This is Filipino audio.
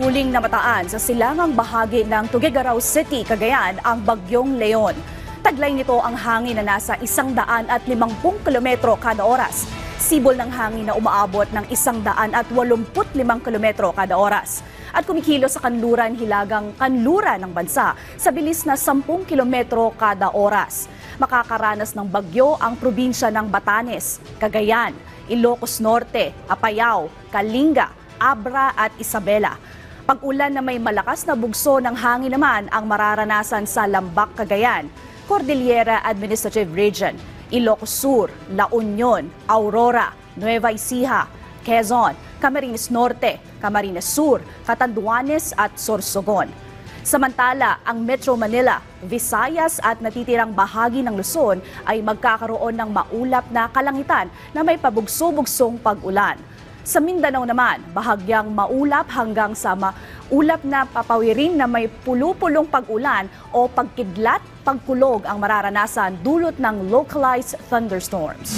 Huling namataan sa silangang bahagi ng Tuguegarao City, Cagayan ang Bagyong Leon. Taglay nito ang hangin na nasa 150 kilometro kada oras. Sibol ng hangin na umaabot ng 185 kilometro kada oras. At kumikilos sa hilagang kanluran ng bansa sa bilis na 10 kilometro kada oras. Makakaranas ng bagyo ang probinsya ng Batanes, Cagayan, Ilocos Norte, Apayao, Kalinga, Abra at Isabela. Pag-ulan na may malakas na bugso ng hangin naman ang mararanasan sa Lambak, Cagayan, Cordillera Administrative Region, Ilocos Sur, La Union, Aurora, Nueva Ecija, Quezon, Camarines Norte, Camarines Sur, Catanduanes at Sorsogon. Samantala, ang Metro Manila, Visayas at natitirang bahagi ng Luzon ay magkakaroon ng maulap na kalangitan na may pabugso-bugsong pag-ulan. Sa Mindanao naman, bahagyang maulap hanggang sa maulap na papawirin na may pulupulong pag-ulan o pagkidlat, pagkulog ang mararanasan dulot ng localized thunderstorms.